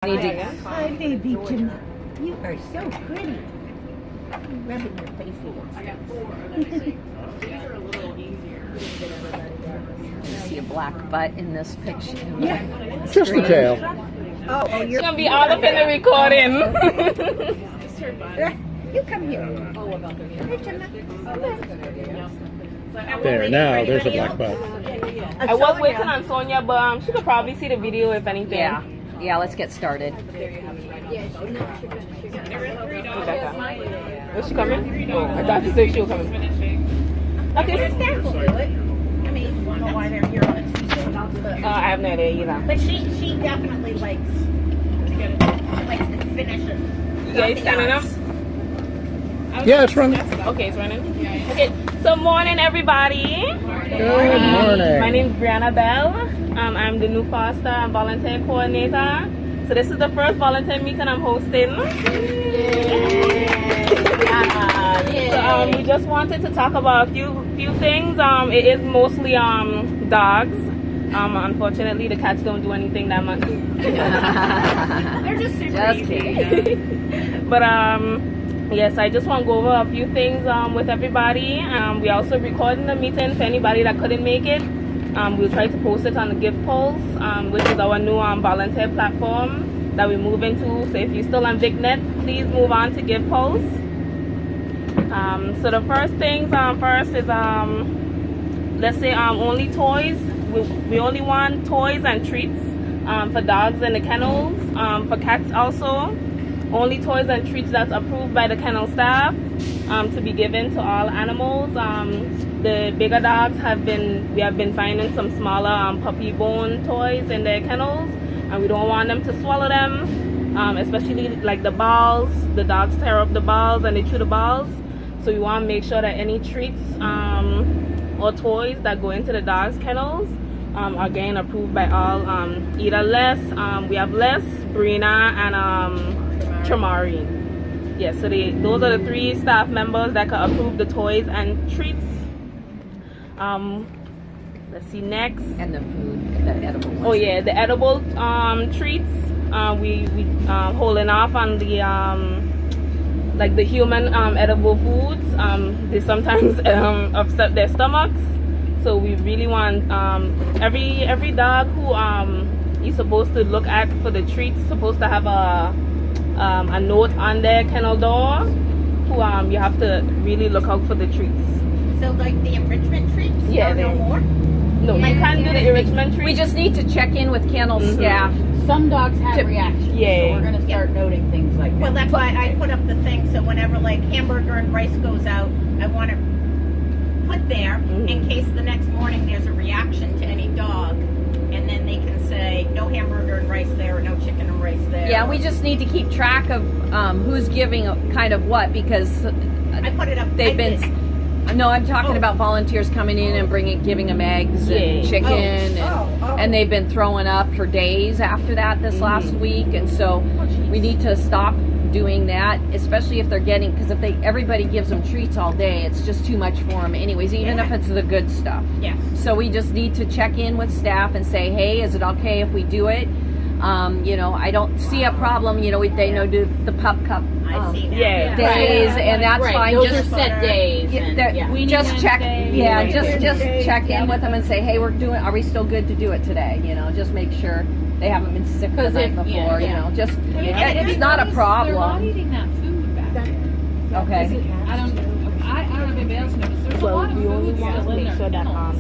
Hi, baby Jim. You are so pretty. Rubbing your face You see a black butt in this picture. Yeah. Just the tail. Oh, It's gonna be all up in the recording. you come here. There, now there's a black butt. I was waiting on Sonia, but she could probably see the video if anything. Yeah, let's get started. Was she coming? Oh, I thought you said she was coming. Okay. Staff will do it. I mean, I don't know why they're here on a Tuesday. I have no idea either. But she definitely likes to finish it. You guys standing up? Yeah, it's running. Okay, it's running. Okay, so morning everybody. Good morning. My name is Brianna Bell. I'm the new foster and volunteer coordinator. So this is the first volunteer meeting I'm hosting. So, we just wanted to talk about a few things. It is mostly dogs. Unfortunately, the cats don't do anything that much. They're just super easy. But yes, I just want to go over a few things with everybody. We also recording the meeting for anybody that couldn't make it. We'll try to post it on the Give Pulse, which is our new volunteer platform that we move into. So if you're still on VicNet, please move on to Give Pulse. So the first things first is let's say only toys. We only want toys and treats for dogs in the kennels. For cats also. Only toys and treats that's approved by the kennel staff to be given to all animals. The bigger dogs we have been finding some smaller puppy bone toys in their kennels, and we don't want them to swallow them, especially like the balls. The dogs tear up the balls and they chew the balls. So we want to make sure that any treats or toys that go into the dogs' kennels are getting approved by all. Either Les, we have Les, Brina, and Chamari. Yeah, so those are the 3 staff members that can approve the toys and treats. Let's see next. And the food, the edible ones. Oh yeah, the edible treats. We holding off on the like the human edible foods. They sometimes upset their stomachs. So we really want every dog who you're supposed to look at for the treats supposed to have a note on their kennel door who you have to really look out for the treats. So like the enrichment treats? Yeah, no more? No, you can't do the enrichment treats. We just need to check in with kennel staff. Some dogs have reactions, Yeah. so we're going to start noting things like that. Well, that's why I put up the thing, so whenever like hamburger and rice goes out, I want to put there in case the next morning there's a reaction to any dog, and then they can say no hamburger and rice there or no chicken and rice there. Yeah, we just need to keep track of who's giving kind of what, because I put it up. they've been... No, I'm talking about volunteers coming in and giving them eggs and chicken, and they've been throwing up for days after that this last week, and so we need to stop doing that, especially if they're getting, because if everybody gives them treats all day, it's just too much for them anyways, even if it's the good stuff. Yes. So we just need to check in with staff and say, hey, is it okay if we do it? You know, I don't see a problem. You know, they know do the pup cup I see that. Yeah. days, and that's fine. Those Just are set days. we just check. Yeah, just check in with them and say, hey, are we still good to do it today? You know, just make sure they haven't been sick the night before. You know, just it's not a problem. They're not eating that food back there. Okay. I don't know if anybody else noticed. There's a lot of food still in their kennels.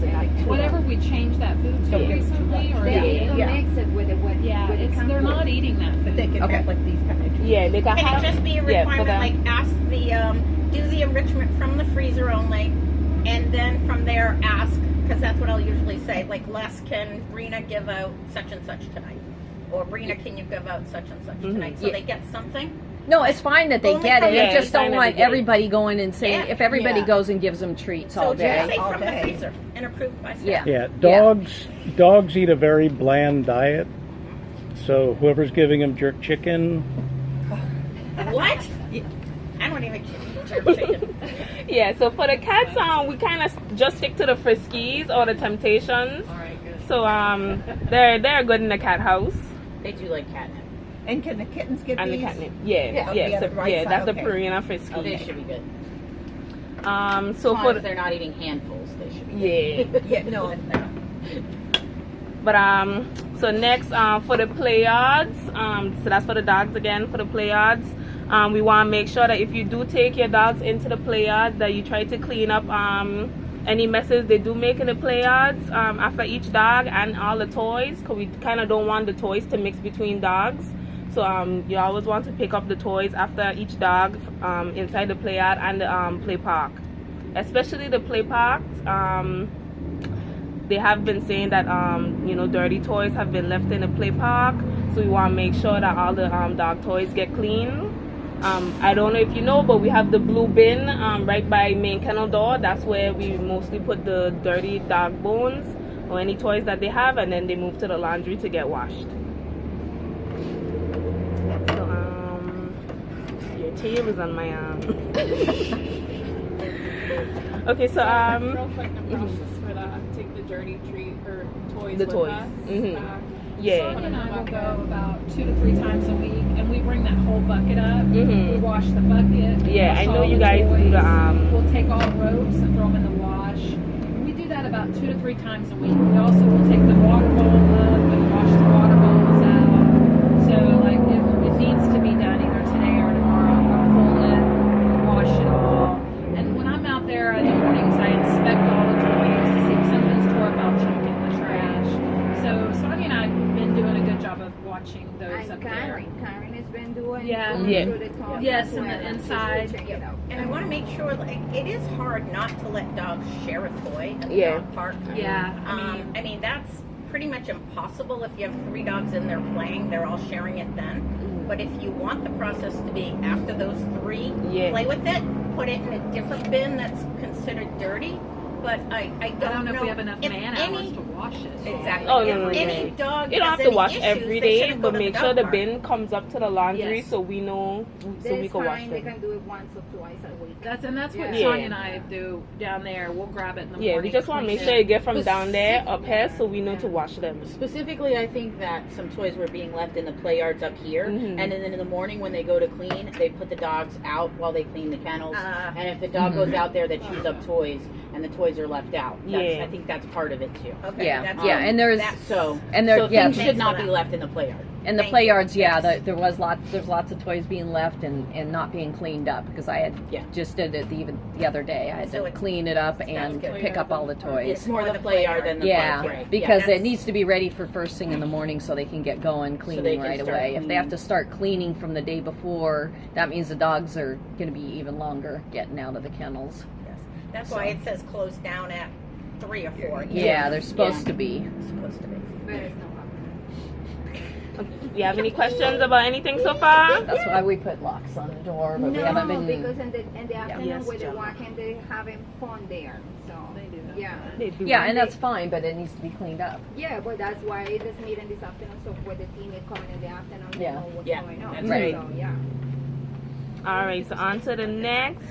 Whatever we change that food to recently, or mix it with they're not eating that food. They can have like these kind of treats. Yeah, they can Can have. it just be a requirement, like ask do the enrichment from the freezer only, and then from there ask, because that's what I'll usually say, like Les, can Brina give out such and such tonight? Or Brina, can you give out such and such tonight? So they get something? No, it's fine that they Only get it. from- I just don't want everybody going and saying, Yeah. if everybody goes and gives them treats all So just day. say from the freezer and approved by staff. Yeah. Yeah, dogs eat a very bland diet. So whoever's giving them jerk chicken, What? I don't even jerk chicken. Yeah, so for the cats, we kind of just stick to the Friskies or the Temptations. All right, good. So they're good in the cat house. They do like catnip. And can the kittens get And the these? catnip. Yeah, Yeah, the right side, that's okay. the Purina Frisky. Oh, they should be good. So As for long as the, they're not eating handfuls, they should be good. yeah. Yeah, no. But so next for the play yards, so that's for the dogs again. For the play yards, we want to make sure that if you do take your dogs into the play yards, that you try to clean up any messes they do make in the play yards after each dog, and all the toys, because we kind of don't want the toys to mix between dogs. So you always want to pick up the toys after each dog inside the play yard and the play park, especially the play parks. They have been saying that you know, dirty toys have been left in the play park, so we want to make sure that all the dog toys get clean. I don't know if you know, but we have the blue bin right by main kennel door. That's where we mostly put the dirty dog bones or any toys that they have, and then they move to the laundry to get washed. So your tail is on my arm. Okay, so Real quick, the process for that. Take the dirty treat or toys. The with toys. us Mhm. back. Yeah. Sonia and I will go about 2 to 3 times a week, and we bring that whole bucket up. Mhm. We wash the bucket. Yeah, wash I know all you the guys do the, toys. We'll take all ropes and throw them in the wash. We do that about 2 to 3 times a week. We also will take the water bowl up and wash the water bowls out. So, like, if it needs to be done either today or tomorrow, we'll pull it, wash it all. And when I'm out there in the mornings, I inspect all the toys to see if something's tore up. I'll chuck it in the trash. So Sonia and I have been doing a good job of watching those And up there. Karen has been doing Yeah. going Yeah. through the toys Yes, as and the well, and she's inside. check it out. And I want to make sure, like, it is hard not to let dogs share a toy at the Yeah. dog park. Yeah, I mean, that's pretty much impossible if you have 3 dogs in there playing. They're all sharing it then. But if you want the process to be after those 3, Yeah. play with it, put it in a different bin that's considered dirty. But I don't know if we have enough if man any- hours to wash it. Exactly. Oh, if no, any dog You don't has have to any wash issues, every they day, shouldn't go but to make dog sure the park. bin comes up to the laundry Yes. so we know, so we This can wash time they them. can do it once or twice a week. That's what Yeah. Sonia and I do down there. We'll grab it in the Yeah, morning. we just want to clean make it. sure you get from down there up here so we know to wash them. Specifically, I think that some toys were being left in the play yards up here, Mhm. and then in the morning when they go to clean, they put the dogs out while they clean the kennels. And if the dog goes out there, they chews up toys, and the toys are left out. That's, Yeah. I think that's part of it too. Okay, Yeah, that's yeah, and there's So, And there- so yeah, things thanks should for not be that. left in the play yard. in the Thank play you. yards, yeah, Yes. there's lots of toys being left and not being cleaned up because I had Yeah. just did it even the other day. I had So to it- clean it up and good. pick up all the It's toys. more the play yard than the Yeah, park, right? because Yeah. it needs to be ready for first thing in the morning so they can get going cleaning they can right start away. If they have cleaning. to start cleaning from the day before, that means the dogs are going to be even longer getting out of the kennels. Yes. That's why it says close down at 3 or 4. Yeah, they're supposed to be. It's supposed to be. But it's no problem. Do you have any questions about anything so far? That's why we put locks on the door, but we haven't No, been. because in the afternoon Yes, with the John. walking, they having fun there. So They do that. yeah, They do. Yeah, and that's fine, but it needs to be cleaned up. yeah. But that's why this meeting this afternoon. So when the team is coming in the afternoon, they Yeah. know what's Yeah. going on. That's right. So yeah. All right, so on to the next.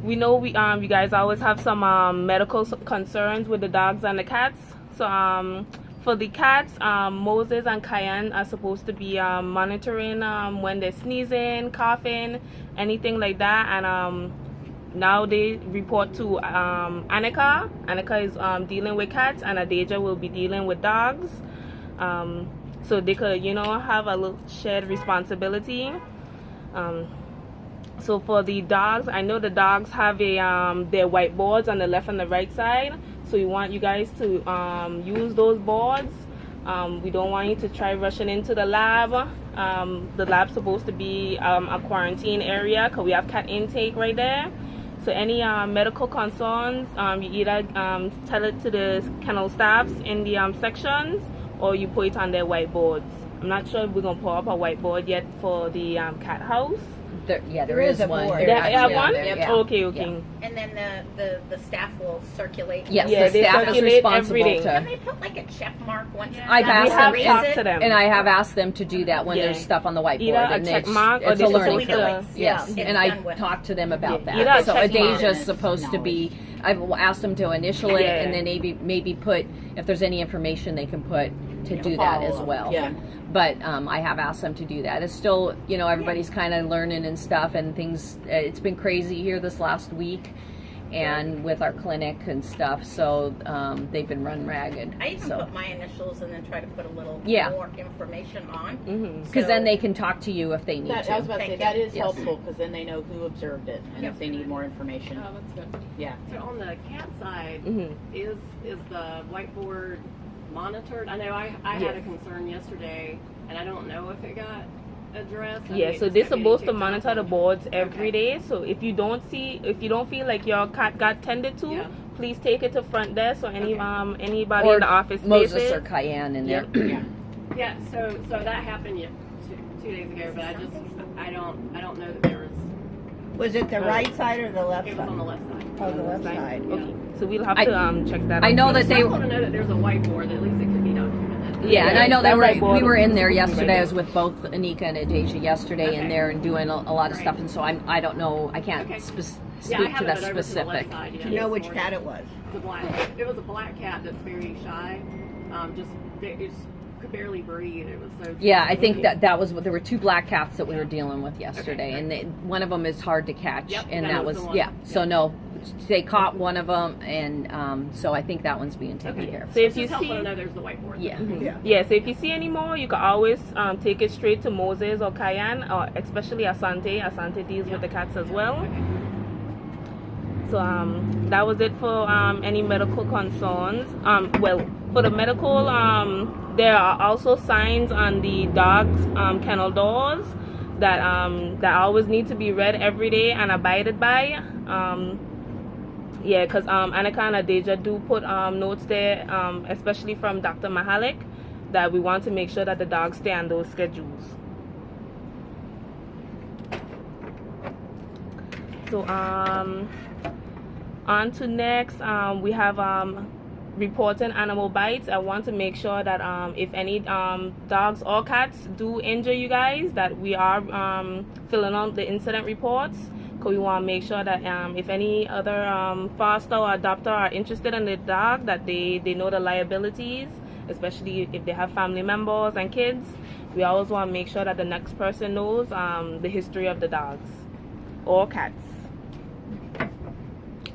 We know we you guys always have some medical concerns with the dogs and the cats. So for the cats, Moses and Cayenne are supposed to be monitoring when they're sneezing, coughing, anything like that, and now they report to Annika. Annika is dealing with cats, and Adeja will be dealing with dogs. So they could, you know, have a little shared responsibility. So for the dogs, I know the dogs have a their whiteboards on the left and the right side. So we want you guys to use those boards. We don't want you to try rushing into the lab. The lab's supposed to be a quarantine area because we have cat intake right there. So any medical concerns, you either tell it to the kennel staffs in the sections, or you put it on their whiteboards. I'm not sure if we're gonna put up a whiteboard yet for the cat house. There is a one. board. There Yeah, actually one. there, yeah. Okay. And then the staff will circulate. Yes, Yeah, the they staff is circulate responsible every day. Can to. they put like a check mark once? Yeah. I've it's done? asked We have them, talked Erase to it? them. And I have asked them to do that when Yeah. there's stuff on the whiteboard. Either a and check it's, mark or it's they a supposed learning to- curve. Yeah, Yes, it's and I done with. talked to them about Yeah, that. either a So check mark. Adeja's supposed to be. I've asked them to initial it, Yeah. and then maybe put if there's any information they can put to do that as follow-up. well. Yeah. But I have asked them to do that. It's still, you know, everybody's kind of learning and stuff, and things. It's been crazy here this last week, and with our clinic and stuff. So they've been run ragged. I even so. put my initials and then try to put a little Yeah. more information on. Because then they can talk to you if they need That, to. I was about to say, Thank that you. is Yes. helpful because then they know who observed it and Yep. if they need more information. Oh, that's good. Yeah. So on the cat side, is the whiteboard monitored? I know I had Yes. a concern yesterday, and I don't know if it got addressed. I Yeah, mean, so it's they're not getting supposed to kicked monitor off. the boards every Okay. day. So if you don't feel like your cat got tended to, Yeah. please take it to front desk or Okay. anybody Or in the office Moses spaces. or Cayenne in there. Yeah. Yeah, so that happened two days ago, but I don't know that there was. Was it the right side or the left It was on the side? left side. Oh, the left side. Okay, so we'll have I- to check that. I out. know that I they. want to know that there's a whiteboard. At least it could be documented. Yeah, and I know that we whiteboard were in there will be yesterday. right I was with both Anika and Adeja yesterday in Okay. there and doing a lot of Great. stuff, and so I don't know. I can't Okay. speak Yeah, I to haven't that been over to the specific. left side yet Do you know this which morning. cat it was? It was a black cat that's very shy. It could barely breathe. It was so. Yeah, I think that was what there were two black cats that we were dealing with yesterday, and one of them is hard to catch, Yep, and that that was was the one. yeah. So Yep. no, they caught one of them, and so I think that one's being taken care of. So if It's you just helpful see, to know there's the whiteboard. Yeah. yeah, so if you see any more, you can always take it straight to Moses or Cayenne, or especially Asante. Asante deals with the cats as well. So that was it for any medical concerns. Well, for the medical, there are also signs on the dogs' kennel doors that always need to be read every day and abided by. Yeah, because Annika and Adeja do put notes there, especially from Dr. Mahalik, that we want to make sure that the dogs stay on those schedules. So on to next, we have reporting animal bites. I want to make sure that if any dogs or cats do injure you guys, that we are filling out the incident reports. Because we want to make sure that if any other foster or adopter are interested in the dog, that they know the liabilities, especially if they have family members and kids. We always want to make sure that the next person knows the history of the dogs or cats.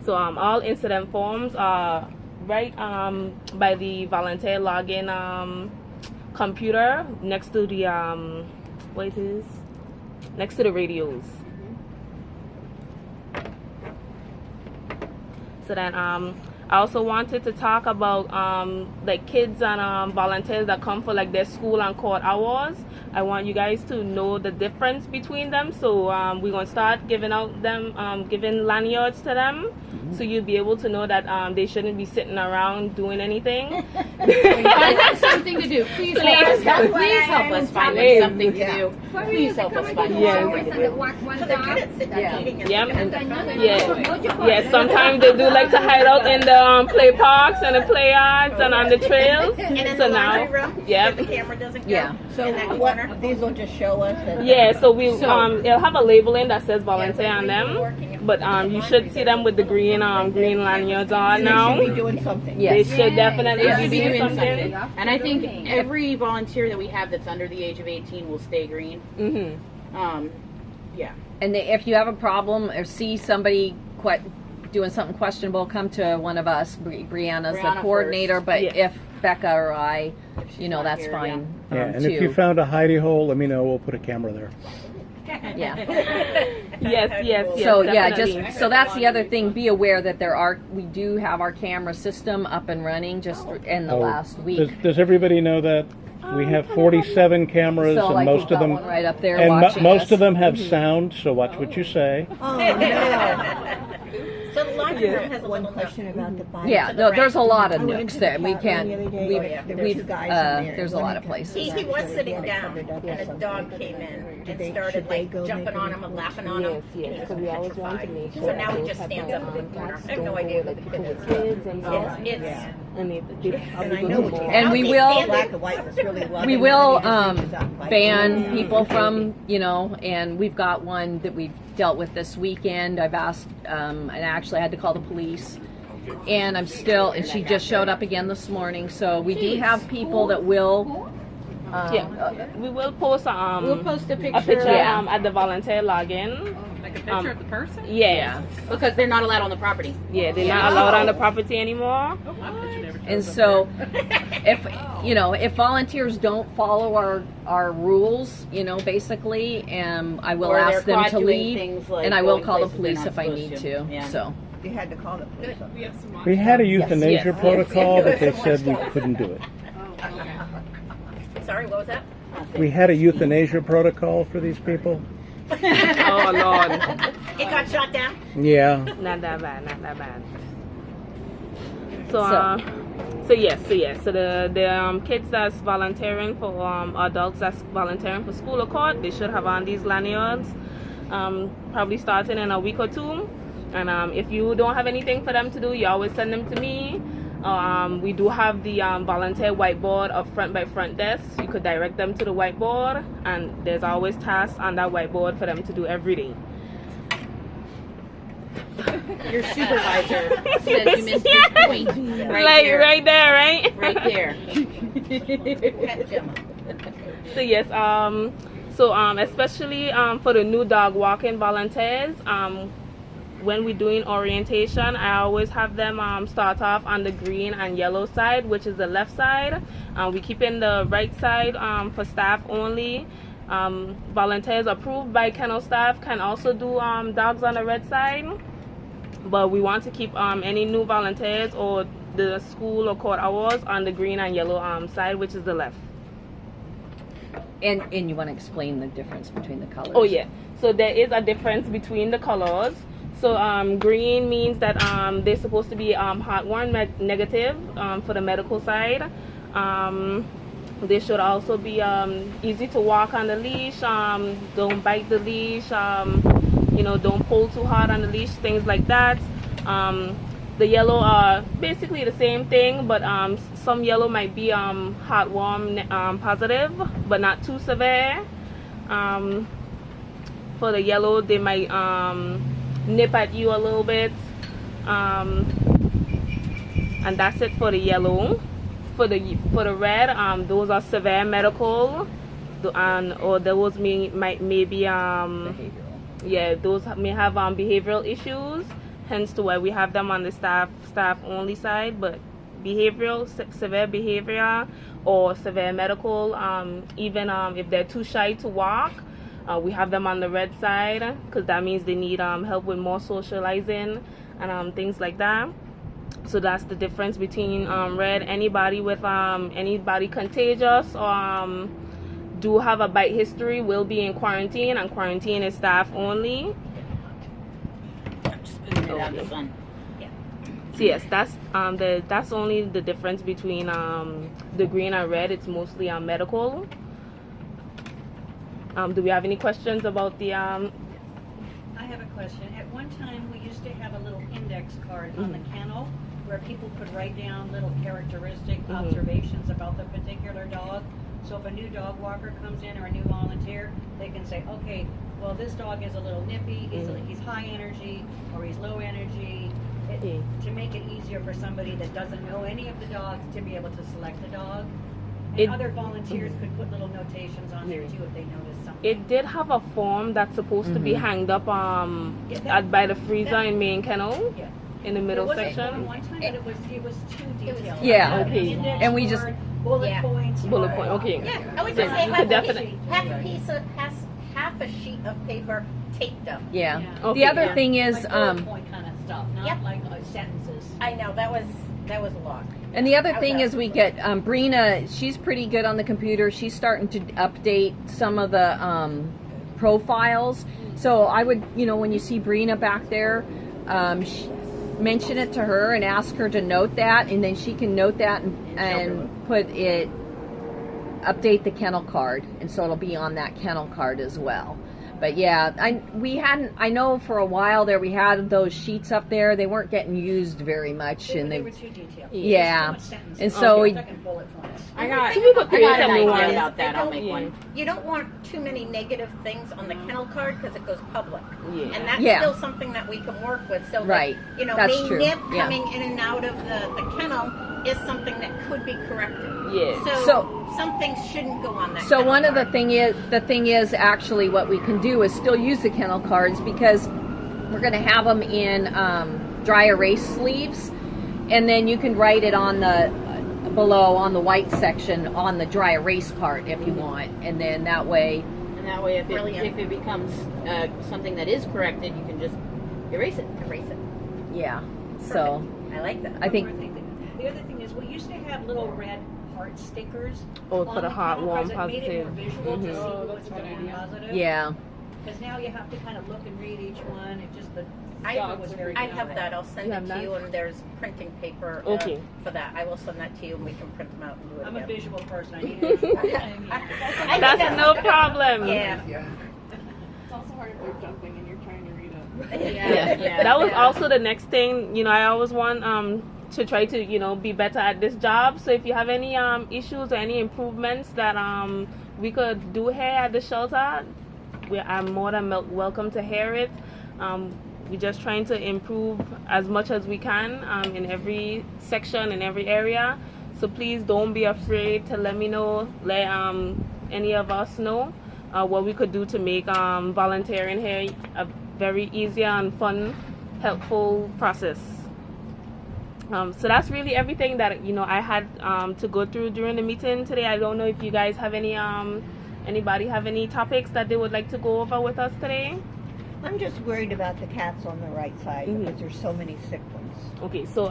So all incident forms are right by the volunteer login computer next to the what is this? Next to the radios. So then I also wanted to talk about like kids and volunteers that come for like their school and court hours. I want you guys to know the difference between them. So we're gonna start giving out them giving lanyards to them, so you'll be able to know that they shouldn't be sitting around doing anything. Find something to do. Please Help us find Please. something to do. Please help us find Yes. something to do. One So the dog. kids sit there eating and Yep. looking at the Yeah, sometimes they do like to hide out in the play parks and the play yards and on the trails. And in So the now, laundry room, yep. where the camera doesn't go Yeah. So in that what, corner. these will just show us that. Yeah, so we it'll have a labeling that says volunteer on them, but you should see them with the green lanyards on They now. should be doing something. Yes. They should definitely They be should be doing doing something. something. And I think every volunteer that we have that's under the age of 18 will stay green. Yeah. And if you have a problem or see somebody doing something questionable, come to one of us. Brianna's the Brianna coordinator, first. but Yes. if Becca or I, If she's you know, not that's here, fine. Yeah, and too. if you found a hidey hole, let me know. We'll put a camera there. Yeah. Yes. So yeah, definitely. so that's the other thing. Be aware that we do have our camera system up and running just in the last week. Does everybody know that we have 47 cameras, So and like most we've of got them, one right up there and watching most us. of them have sound. So watch what you say. Oh, no. So the laundry room has a One little question about the bike. Yeah, no, there's a lot of I went nooks into that the we cat can't. room the other day. We've, There were we've two guys in there. there's a lot of places. He was sitting down, and a dog came in and started like jumping on him and laughing on him. Yes, and he because was we always want to petrified. make sure So now that he those just have stands up in the cats corner. I have don't no go idea with who people the with kid is. kids and It's and they And I know what you And we He's will- standing- black and white was really lovely. We will Everybody just reaches out and bites. ban people from, and we've got one that we've dealt with this weekend. I've asked, and I actually had to call the police and she just showed up again this morning. So we do have people that will. We will post We'll post a picture. at the volunteer login. Like a picture of the person? Yeah. Because they're not allowed on the property. Yeah, they're not allowed on the property anymore. And so, if volunteers don't follow our rules, basically, I will Or they're ask them caught to doing leave, things like and I will going call the places they're police not if I supposed need to. to. Yeah. So. You had to call the police. We had a euthanasia yes. protocol, but they said we couldn't do it. Sorry, what was that? We had a euthanasia protocol for these people. Oh Lord. It got shot down. Yeah. Not that bad. So yes. So the kids that's volunteering for adults that's volunteering for school or court, they should have on these lanyards. Probably starting in a week or two. And if you don't have anything for them to do, you always send them to me. We do have the volunteer whiteboard up front by front desk. You could direct them to the whiteboard, and there's always tasks on that whiteboard for them to do every day. Your supervisor said you missed this point. Right there, right? Right there. So yes, especially for the new dog walking volunteers, when we're doing orientation, I always have them start off on the green and yellow side, which is the left side. We keep in the right side for staff only. Volunteers approved by kennel staff can also do dogs on the red side, but we want to keep any new volunteers or the school or court hours on the green and yellow side, which is the left. And you want to explain the difference between the colors? Oh yeah, so there is a difference between the colors. So green means that they're supposed to be heartworm negative for the medical side. They should also be easy to walk on the leash. Don't bite the leash. Don't pull too hard on the leash. Things like that. The yellow are basically the same thing, but some yellow might be heartworm positive, but not too severe. For the yellow, they might nip at you a little bit, and that's it for the yellow. For the red, those are severe medical, or those maybe those may have behavioral issues. Hence to why we have them on the staff only side. But severe behavior or severe medical, even if they're too shy to walk, we have them on the red side, because that means they need help with more socializing and things like that. So that's the difference between red. Anybody with anybody contagious or do have a bite history will be in quarantine, and quarantine is staff only. So yes, that's only the difference between the green and red. It's mostly medical. Do we have any questions about the I have a question. At one time, we used to have a little index card on the kennel where people could write down little characteristic observations about the particular dog. So if a new dog walker comes in or a new volunteer, they can say, okay, well, this dog is a little nippy, he's high energy, or he's low energy, to make it easier for somebody that doesn't know any of the dogs to be able to select the dog. And other volunteers could put little notations on there too if they notice something. It did have a form that's supposed to be hanged up by the freezer in main kennel in the middle section. One time, but it was too detailed. Yeah, okay. And we just bullet points. Bullet point. Okay. Yeah, I would So just say you could half a sheet of paper taped up. Yeah. Okay, The other yeah. thing is, Like bullet point kind of stuff, not Yep. like sentences. I know that was a lot. and the other thing is we get Brina. She's pretty good on the computer. She's starting to update some of the profiles. So I would, when you see Brina back there, mention it to her and ask her to note that, and then she can note that and update the kennel card, and so it'll be on that kennel card as well. But yeah, I know for a while there we had those sheets up there. They weren't getting used very much, and They they were too detailed. yeah, There's so much sentence. and so we, Stuck in bullet points. I got create an a new idea one. about that. I'll I make one. You don't want too many negative things on the kennel card because it goes public. Yeah. And that's Yeah. still something that we can work with. So Right. that, you know, That's a true. nip Yeah. coming in and out of the kennel is something that could be corrected. Yeah. So some things shouldn't go on that so kennel one of the card. thing is actually what we can do is still use the kennel cards because we're going to have them in dry erase sleeves, and then you can write it on the below on the white section on the dry erase part if you want, and then that way. And that way, if Brilliant. it becomes something that is corrected, you can just erase it. Erase it. Yeah. So I like that. I think One more thing. The other thing is we used to have little red heart stickers. Oh, on for the hot, kennel warm, cards that made it more positive. visual to see Mhm. who was going positive. yeah. Because now you have to kind of look and read each one. It just the I was very I good. have that. I'll send You it have to that? you, and there's printing paper Okay. for that. I will send that to you, and we can print them out and do it I'm a again. visual person. I need visual. I That's no problem. Yeah. It's also hard if you're jumping and you're trying to read it. Yeah. That was also the next thing. You know, I always want to try to, you know, be better at this job. So if you have any issues or any improvements that we could do here at the shelter, I'm more than welcome to hear it. We're just trying to improve as much as we can in every section, in every area. So please don't be afraid to let me know, let any of us know what we could do to make volunteering here a very easy and fun, helpful process. So that's really everything that, you know, I had to go through during the meeting today. I don't know if you guys have any anybody have any topics that they would like to go over with us today. I'm just worried about the cats on the right side Mhm. because there's so many sick ones. Okay, so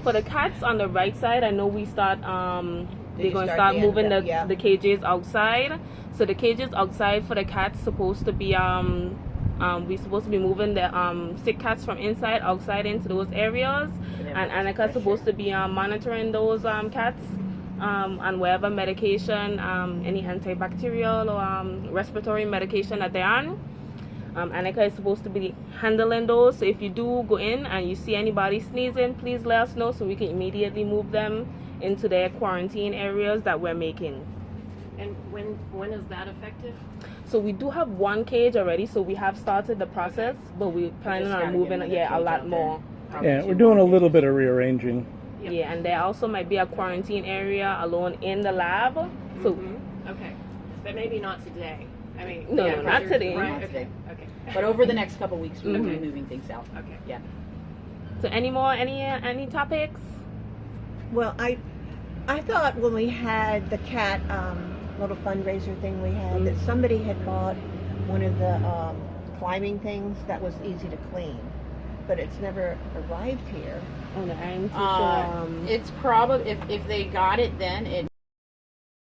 for the cats on the right side, I know we start they're you going to start start the moving end up, yeah. the cages outside. So the cages outside for the cats supposed to be we're supposed to be moving the sick cats from inside outside into those areas, and Annika's supposed to be monitoring those cats and whatever medication, any antibacterial or respiratory medication that they're on. Annika is supposed to be handling those. So if you do go in and you see anybody sneezing, please let us know so we can immediately move them into their quarantine areas that we're making. And when is that effective? So we do have one cage already, so we have started the process, but we're planning Just on gotta get moving another a cage lot out more. Yeah, we're doing a little bit of rearranging. Yep. Yeah, and there also might be a quarantine area alone in the lab. So Okay, but maybe not today. I mean, No, yeah, no, 'cause not you're- today. Right, Not okay, today. okay. But over the next couple weeks, we'll be Mhm. moving things out. Okay. Yeah. so any topics? Well, I thought when we had the cat little fundraiser thing we had that somebody had bought one of the climbing things that was easy to clean, but it's never arrived here. Oh no, I'm too sure. It's probably if they got it then it